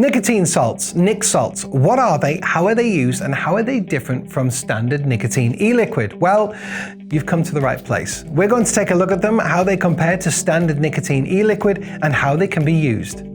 Nicotine salts, nic salts, what are they, how are they used, and how are they different from standard nicotine e-liquid? Well, you've come to the right place. We're going to take a look at them, how they compare to standard nicotine e-liquid, and how they can be used.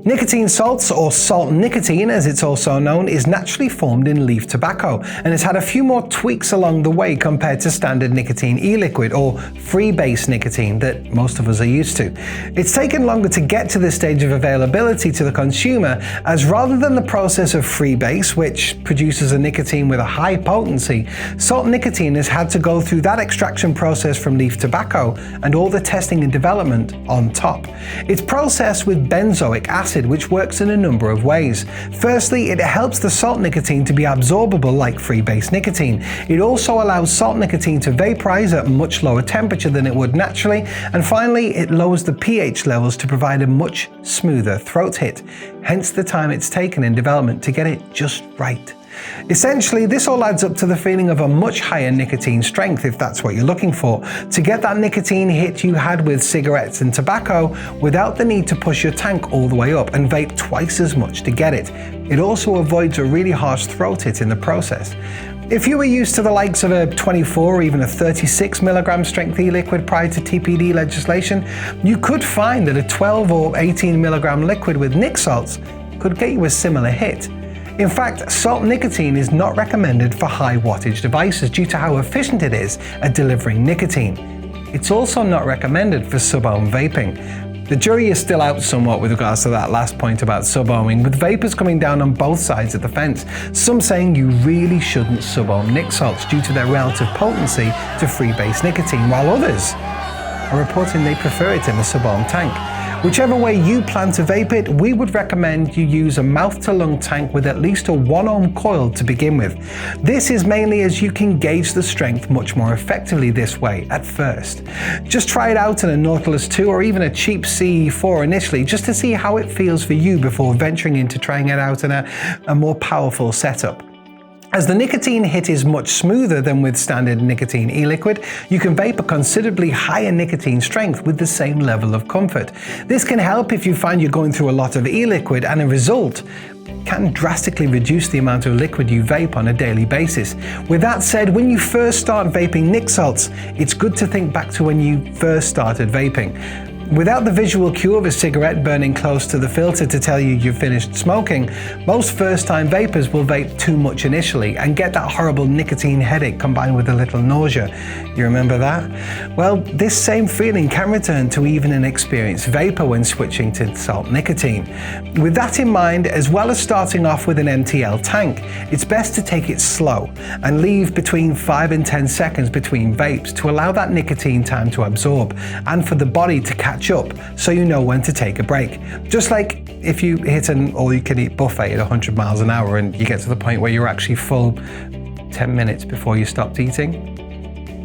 Nicotine salts, or salt nicotine as it's also known, is naturally formed in leaf tobacco and has had a few more tweaks along the way compared to standard nicotine e-liquid or free-base nicotine that most of us are used to. It's taken longer to get to this stage of availability to the consumer, as rather than the process of free-base, which produces a nicotine with a high potency, salt nicotine has had to go through that extraction process from leaf tobacco and all the testing and development on top. It's processed with benzoic acid, which works in a number of ways. Firstly, it helps the salt nicotine to be absorbable like free-base nicotine. It also allows salt nicotine to vaporize at a much lower temperature than it would naturally. And finally, it lowers the pH levels to provide a much smoother throat hit. Hence the time it's taken in development to get it just right. Essentially, this all adds up to the feeling of a much higher nicotine strength, if that's what you're looking for, to get that nicotine hit you had with cigarettes and tobacco without the need to push your tank all the way up and vape twice as much to get it. It also avoids a really harsh throat hit in the process. If you were used to the likes of a 24 or even a 36 milligram strength e-liquid prior to TPD legislation, you could find that a 12 or 18 milligram liquid with nic salts could get you a similar hit. In fact, salt nicotine is not recommended for high wattage devices due to how efficient it is at delivering nicotine. It's also not recommended for sub-ohm vaping. The jury is still out somewhat with regards to that last point about sub-ohming, with vapors coming down on both sides of the fence, some saying you really shouldn't sub-ohm nic salts due to their relative potency to free-base nicotine, while others are reporting they prefer it in the sub-ohm tank. Whichever way you plan to vape it, we would recommend you use a mouth-to-lung tank with at least a 1 ohm coil to begin with. This is mainly as you can gauge the strength much more effectively this way at first. Just try it out in a Nautilus 2 or even a cheap CE4 initially, just to see how it feels for you before venturing into trying it out in a more powerful setup. As the nicotine hit is much smoother than with standard nicotine e-liquid, you can vape a considerably higher nicotine strength with the same level of comfort. This can help if you find you're going through a lot of e-liquid, and a result can drastically reduce the amount of liquid you vape on a daily basis. With that said, when you first start vaping nic salts, it's good to think back to when you first started vaping. Without the visual cue of a cigarette burning close to the filter to tell you you've finished smoking, most first-time vapers will vape too much initially and get that horrible nicotine headache combined with a little nausea. You remember that? Well, this same feeling can return to even an experienced vapor when switching to salt nicotine. With that in mind, as well as starting off with an MTL tank, it's best to take it slow and leave between 5 and 10 seconds between vapes to allow that nicotine time to absorb and for the body to catch up, so you know when to take a break. Just like if you hit an all-you-can-eat buffet at 100 miles an hour and you get to the point where you're actually full 10 minutes before you stopped eating.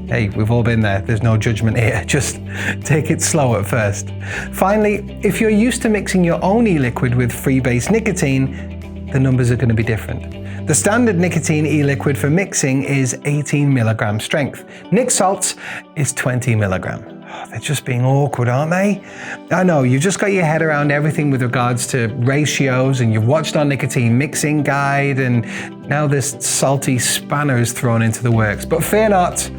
Hey, we've all been there. There's no judgment here. Just take it slow at first. Finally, if you're used to mixing your own e-liquid with free-base nicotine, the numbers are going to be different. The standard nicotine e-liquid for mixing is 18 milligram strength. Nic salts is 20 milligram. They're just being awkward, aren't they? I know, you've just got your head around everything with regards to ratios, and you've watched our nicotine mixing guide, and now this salty spanner is thrown into the works. But fear not,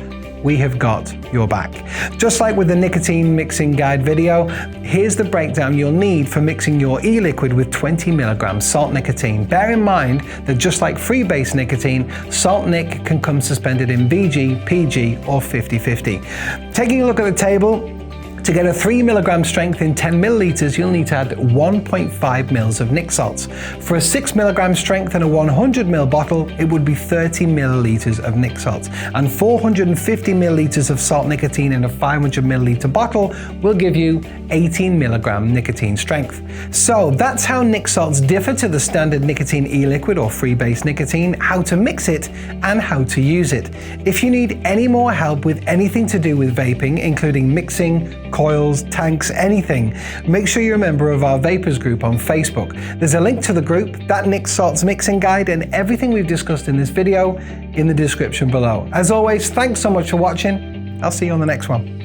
we have got your back. Just like with the nicotine mixing guide video, here's the breakdown you'll need for mixing your e-liquid with 20 milligrams salt nicotine. Bear in mind that just like free-base nicotine, salt nic can come suspended in VG, PG, or 50-50. Taking a look at the table, to get a 3 milligram strength in 10 milliliters, you'll need to add 1.5 mils of nic salts. For a 6 milligram strength in a 100 ml bottle, it would be 30 milliliters of nic salts. And 450 milliliters of salt nicotine in a 500 milliliter bottle will give you 18 milligram nicotine strength. So that's how nic salts differ to the standard nicotine e-liquid or free-base nicotine, how to mix it, and how to use it. If you need any more help with anything to do with vaping, including mixing, coils, tanks, anything, make sure you're a member of our Vapors group on Facebook. There's a link to the group, that nic salts mixing guide, and everything we've discussed in this video in the description below. As always, thanks so much for watching. I'll see you on the next one.